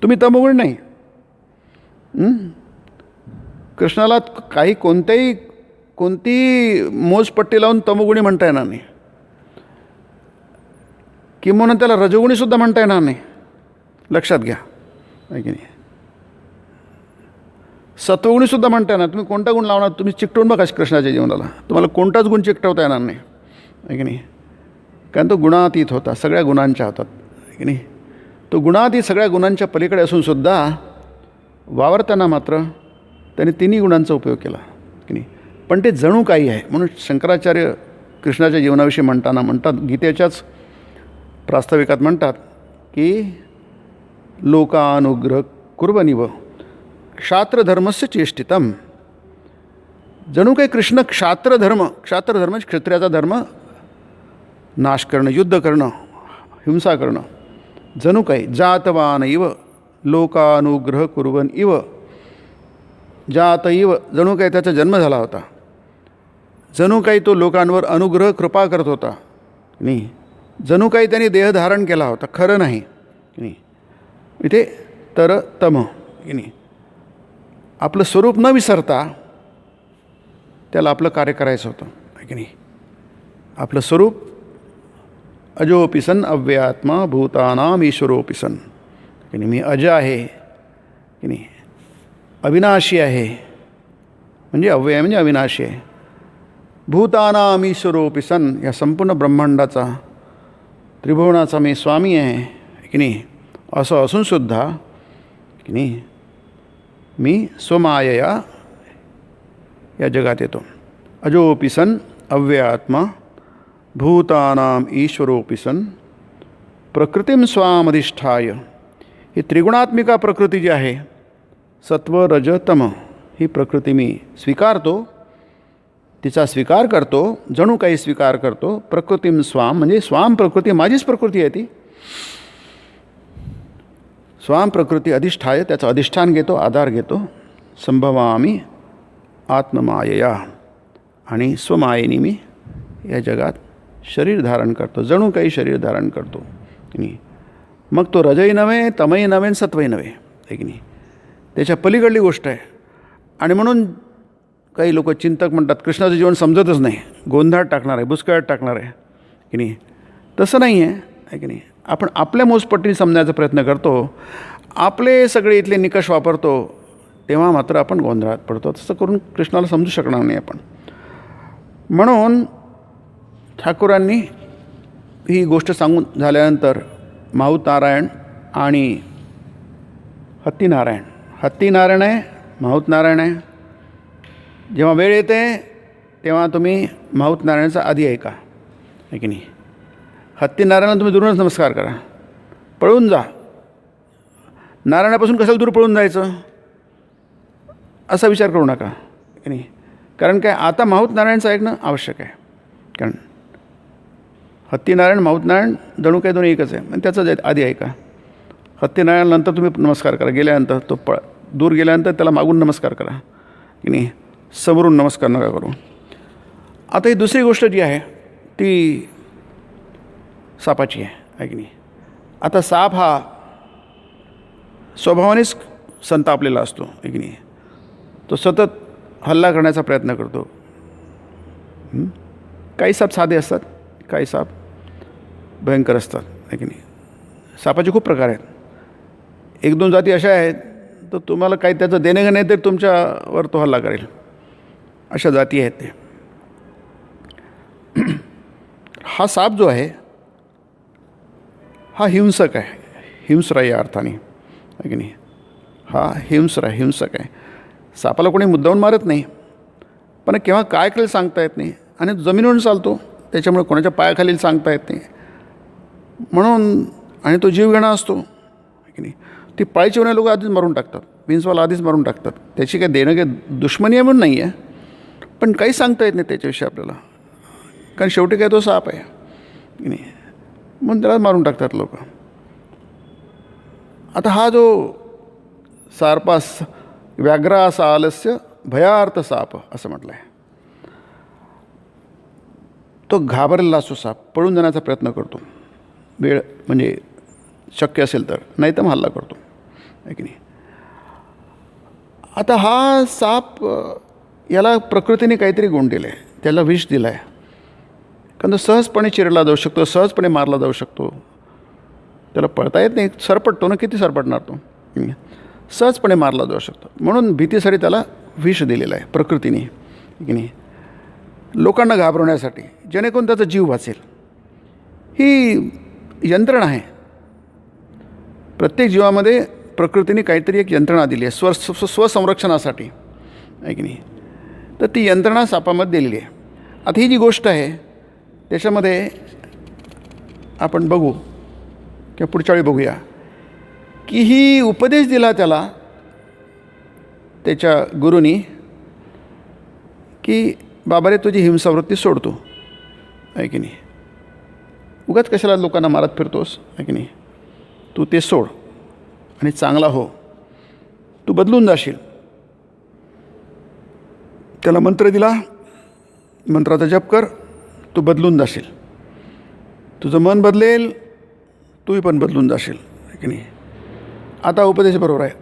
तुम्ही तमोगुण नाही. कृष्णाला कोणतीही मोजपट्टी लावून तमोगुणी म्हणता येणार नाही, किंवा त्याला रजोगुणीसुद्धा म्हणता येणार नाही. लक्षात घ्या आहे की नाही. सत्वगुणीसुद्धा म्हणता येणार. तुम्ही कोणता गुण लावणार, तुम्ही चिकटवून बघा कृष्णाच्या जीवनाला, तुम्हाला कोणताच गुण चिकटवता येणार नाही आहे की नाही. कारण तो गुणातीत होता, सगळ्या गुणांच्या होतात आहे की नाही. तो गुणातीत सगळ्या गुणांच्या पलीकडे असूनसुद्धा वावरताना मात्र त्याने तिन्ही गुणांचा उपयोग केला की नाही. पण ते जणू काही आहे. म्हणून शंकराचार्य कृष्णाच्या जीवनाविषयी म्हणतात, गीतेच्याच प्रास्ताविकात म्हणतात की लोकानुग्रह कुर्वनिव क्षात्रधर्मस्य चेष्टितम. जणू काही कृष्ण क्षात्रधर्म क्षत्रियाचा धर्म नाश करणं, युद्ध करणं, हिंसा करणं, जणू काही जातवान इव लोकानुग्रह कुर्वन इव ज्यातही जणू काही त्याचा जन्म झाला होता, जणू काही तो लोकांवर अनुग्रह कृपा करत होता नाही, जणू काही त्यांनी देह धारण केला होता. खरं नाही नाही. इथे तर तम नाही, आपलं स्वरूप न विसरता त्याला आपलं कार्य करायचं होतं आहे की नाही. आपलं स्वरूप अजोपि सन अव्ययात्मा भूतानाम ईश्वरोपि सन की नाही. मी अज आहे की नाही, अविनाशी आहे, म्हणजे अव्यय म्हणजे अविनाशी आहे. भूतानाम ईश्वरोपि सन, या संपूर्ण ब्रह्मांडाचा त्रिभुवनाचा मी स्वामी आहे की नाही. असं असूनसुद्धा की नाही मी स्वमायया या जगात येतो. अजोपि सन अव्ययात्मा भूतानाम ईश्वरोपि सन प्रकृतीम स्वामधिष्ठाय. ही त्रिगुणात्मिका प्रकृती जी आहे, सत्व रज तम, ही प्रकृती मी स्वीकारतो, तिचा स्वीकार करतो, जणू काही स्वीकार करतो. प्रकृतीम स्वाम म्हणजे स्वाम प्रकृती, माझीच प्रकृती आहे ती. स्वाम प्रकृती अधिष्ठाय, त्याचं अधिष्ठान घेतो, आधार घेतो. संभवामी आत्ममायया, आणि स्वमायेने मी या जगात शरीर धारण करतो, जणू काही शरीर धारण करतो की नाही. मग तो रजही नव्हे, तमही नव्हे, सत्वही नव्हे आहे की नाही. त्याच्या पलीकडली गोष्ट आहे. आणि म्हणून काही लोक चिंतक म्हणतात कृष्णाचं जीवन समजतच नाही, गोंधळात टाकणार आहे, बुचकळ्यात टाकणार आहे की नाही. तसं नाही आहे की नाही. आपण आपल्या मोजपट्टीने समजण्याचा प्रयत्न करतो, आपले सगळे इथले निकष वापरतो, तेव्हा मात्र आपण गोंधळात पडतो. तसं करून कृष्णाला समजू शकणार नाही आपण. म्हणून ठाकूरांनी ही गोष्ट सांगून झाल्यानंतर माऊत नारायण आणि हत्ती नारायण, हत्ती नारायण आहे, माऊत नारायण आहे. जेव्हा वेळ येते तेव्हा तुम्ही माऊत नारायणाचा आधी ऐका आहे की नाही. हत्ती नारायणाला तुम्ही दुरूनच नमस्कार करा, पळून जा. नारायणापासून कशाला दूर पळून जायचं असा विचार करू नका की नाही. कारण काय, आता माऊत नारायणचं ऐकणं आवश्यक आहे. कारण हत्ती नारायण माऊत नारायण जणू काही दोन्ही एकच आहे. आणि त्याचं आधी ऐका. हत्ती नारायणानंतर तुम्ही नमस्कार करा, गेल्यानंतर तो दूर गेल्यानंतर त्याला मागून नमस्कार करा की नाही, समोरून नमस्कार नका करू. आता ही दुसरी गोष्ट जी आहे ती सापाची आहे की नाही. आता साप हा स्वभावानेच संतापलेला असतो आहे की नाही. तो सतत हल्ला करण्याचा प्रयत्न करतो. काही साप साधे असतात, काही साप भयंकर असतात आहे की नाही. सापाचे खूप प्रकार आहेत. एक दोन जाती अशा आहेत तर तुम्हाला काही त्याचं देणं नाही तर तुमच्यावर तो हल्ला करेल, अशा जाती आहेत ते. हा साप जो आहे हा हिंसक आहे, हिंस्र या अर्थाने आहे की नाही. हा हिंसक आहे. सापाला कोणी मुद्दामून मारत नाही, पण केव्हा काय करेल सांगता येत नाही. आणि जमिनीवरून चालतो, त्याच्यामुळे कोणाच्या पायाखाली सांगता येत नाही. म्हणून आणि तो जीवघेणा असतो की नाही. ती पाळीची होणारे लोक आधीच मारून टाकतात, विंचवाला आधीच मारून टाकतात. त्याची काही देणं काही दुश्मनी आहे म्हणून नाही आहे, पण काही सांगता येत नाही त्याच्याविषयी आपल्याला. कारण शेवटी काय तो साप आहे की नाही, म्हणून त्याला मारून टाकतात लोक. आता हा जो सार्पास व्याघ्रासा आलस्य भयार्थ साप असं म्हटलं आहे. तो घाबरलेला असतो साप, पळून जाण्याचा प्रयत्न करतो, वेळ म्हणजे शक्य असेल तर, नाही तर मग हल्ला करतो आहे की नाही. आता हा साप याला प्रकृतीने काहीतरी गुण दिले आहे, त्याला विष दिलं आहे. कारण तो सहजपणे चिरला जाऊ शकतो, सहजपणे मारला जाऊ शकतो. त्याला पळता येत नाही, सरपटतो ना, किती सरपटणार तो, सहजपणे मारला जाऊ शकतो. म्हणून भीतीसाठी त्याला विष दिलेलं आहे प्रकृतीने की नाही, लोकांना घाबरवण्यासाठी, जेणेकरून त्याचा जीव वाचेल. ही यंत्रणा आहे. प्रत्येक जीवामध्ये प्रकृतीने काहीतरी एक यंत्रणा दिली आहे स्वसंरक्षणासाठी आहे की नाही. तर ती यंत्रणा सापामध्ये दिलेली आहे. आता ही जी गोष्ट आहे त्याच्यामध्ये आपण बघू किंवा पुढच्या वेळी बघूया की ही उपदेश दिला त्याला त्याच्या गुरुनी की बाबा रे, तुझी हिंसावृत्ती सोडतो आहे की नाही. उगाच कशाला लोकांना मारत फिरतोस आहे की नाही. तू ते सोड आणि चांगला हो, तू बदलून जाशील. त्याला मंत्र दिला, मंत्राचा जप कर, तू बदलून जाशील, तुझं मन बदलेल, तूही पण बदलून जाशील, है की नाही. आता उपदेश बरोबर आहे.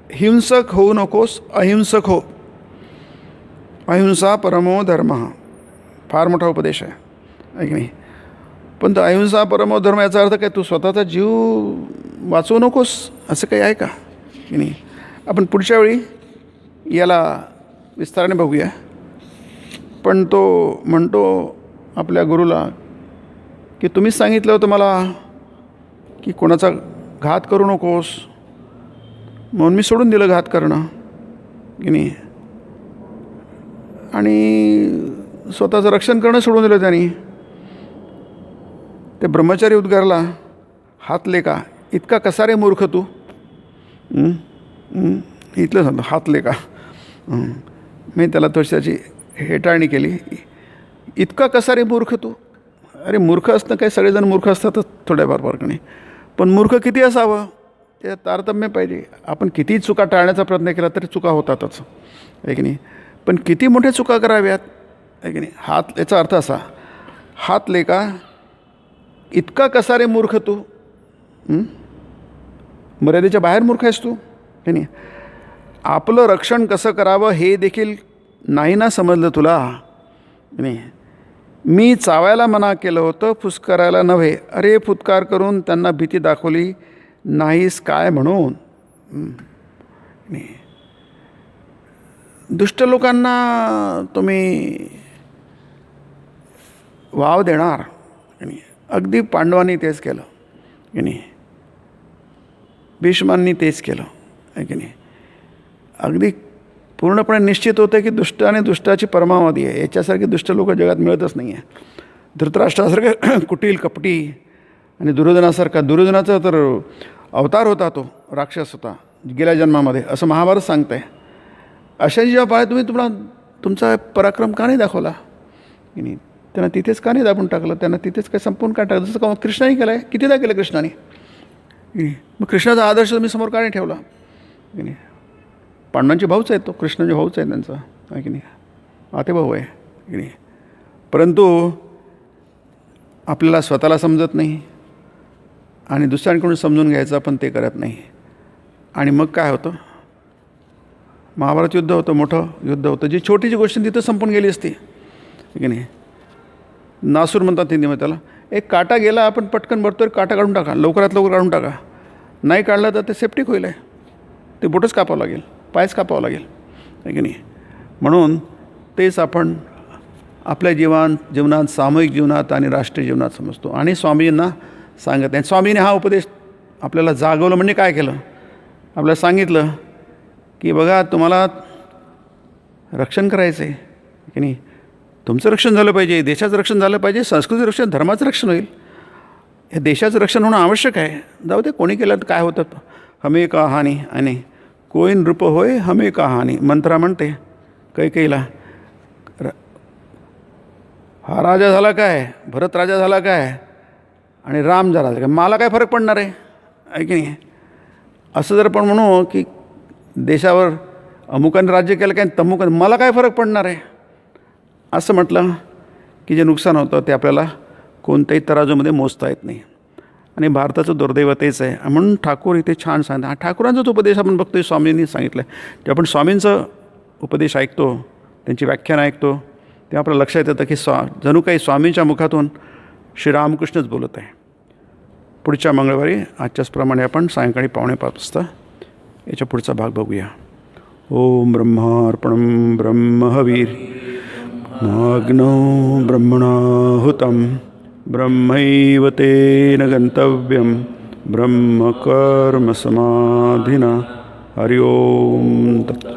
हिंसक होऊ नकोस, अहिंसक हो. अहिंसा परमो धर्म. फार मोठा उपदेश आहे की नाही. पण तो अहिंसा परमो धर्म याचा अर्थ काय तू स्वतःचा जीव वाचवू नकोस असं काही आहे का की नाही. आपण पुढच्या वेळी याला विस्ताराने बघूया. पण तो म्हणतो आपल्या गुरुला की तुम्हीच सांगितलं होतं मला की कोणाचा घात करू नकोस, म्हणून मी सोडून दिलं घात करणं की नाही. आणि स्वतःचं रक्षण करणं सोडून दिलं त्यांनी. ते ब्रह्मचारी उद्गारला, हातले का, इतका कसा रे मूर्ख तू. इथलं सांगतो हातले का. मी त्याला त्याची हेटाळणी केली. इतका कसा रे मूर्ख तू. अरे मूर्ख असणं काय, सगळेजण मूर्ख असतातच थोड्याफार फरकणे, पण मूर्ख किती असावं ते तारतम्य पाहिजे. आपण कितीही चुका टाळण्याचा प्रयत्न केला तरी चुका होतातच, आहे की नाही. पण किती मोठ्या चुका कराव्यात, आहे की नाही. हात याचा अर्थ असा, हातले का, इतका कसा रे मूर्ख तू. मर्यादेच्या बाहेर मूर्ख आहेस तू, हे नाही. आपलं रक्षण कसं करावं हे देखील नाही ना समजलं तुला, नाही. मी चावायला मना केलं होतं, फुसकारायला नव्हे. अरे फुत्कार करून त्यांना भीती दाखवली नाहीस काय म्हणून. नाही. दुष्ट लोकांना तुम्ही वाव देणार, नाही. अगदी पांडवांनी तेच केलं की नाही, भीष्मांनी तेच केलं, आहे की नाही. अगदी पूर्णपणे निश्चित होतं की दुष्ट आणि दुष्टाची परमावधी आहे. याच्यासारखे दुष्ट लोक जगात मिळतच नाही आहे. धृतराष्ट्रासारखं कुटील कपटी आणि दुर्योधनाचा तर अवतार होता, तो राक्षस होता गेल्या जन्मामध्ये, असं महाभारत सांगतं आहे. अशा जेव्हा पाहिजे तुम्हाला तुमचा पराक्रम का नाही दाखवला की नाही. त्यांना तिथेच का नाही दाबून टाकलं, त्यांना तिथेच काय संपून का टाकलं, जसं का कृष्णाने केलं आहे. कितीदा केलं कृष्णाने. मग कृष्णाचा आदर्श तुम्ही समोर का नाही ठेवला की नाही. पांडवांचे भाऊच आहेत, तो कृष्णाचे भाऊच आहे त्यांचा, आहे की नाही, आते भाऊ आहे की नाही. परंतु आपल्याला स्वतःला समजत नाही आणि दुसऱ्यांकडून समजून घ्यायचं, पण ते करत नाही. आणि मग काय होतं, महाभारत युद्ध होतं, मोठं युद्ध होतं. जी छोटीची गोष्ट तिथं संपून गेली असती, की नाही. नासूर म्हणतात हिंदीमध्ये त्याला. एक काटा गेला, आपण पटकन भरतो, काटा काढून टाका, लवकरात लवकर काढून टाका. नाही काढलं तर ते सेप्टिक होईल आहे, ते बोटच कापावं लागेल, पायच कापावं लागेल, आहे की नाही. म्हणून तेच आपण आपल्या जीवनात, सामूहिक जीवनात आणि राष्ट्रीय जीवनात समजतो. आणि स्वामींना सांगत आहे. स्वामीने हा उपदेश आपल्याला जागवलं म्हणजे काय केलं, आपल्याला सांगितलं की बघा तुम्हाला रक्षण करायचं आहे की नाही. तुमचं रक्षण झालं पाहिजे, देशाचं रक्षण झालं पाहिजे, संस्कृतीचं रक्षण, धर्माचं रक्षण होईल. हे देशाचं रक्षण होणं आवश्यक आहे. जाऊ दे कोणी केलं तर काय होतं. हमे का हानी, आणि कोई नृप होय हमे का हानी. मंत्रा म्हणते कैकेयीला, हा राजा झाला काय, भरत राजा झाला काय आणि राम झाला काय, मला काय फरक पडणार आहे की नाही. असं जर आपण म्हणू की देशावर अमुकाने राज्य केलं काय, तमुकाने, मला काय फरक पडणार आहे असं म्हटलं की जे नुकसान होतं ते आपल्याला कोणत्याही तराजूमध्ये मोजता येत नाही. आणि भारताचं दुर्दैव तेच आहे. म्हणून ठाकूर इथे छान सांगतात. हा ठाकूरांचाच उपदेश आपण बघतोय, स्वामींनी सांगितलं आहे. जेव्हा आपण स्वामींचं उपदेश ऐकतो, त्यांची व्याख्यान ऐकतो, तेव्हा आपल्याला लक्षात येतं की जणू काही स्वामींच्या मुखातून श्रीरामकृष्णच बोलत आहे. पुढच्या मंगळवारी आजच्याचप्रमाणे आपण सायंकाळी 4:45 वाजता याच्या पुढचा भाग बघूया. ओम ब्रह्मार्पणं ब्रह्महवीर नाग्नो ब्रह्मणाहुतं ब्रह्मैव तेन गन्तव्यं ब्रह्मकर्म समाधिना. हरि ओम तत्.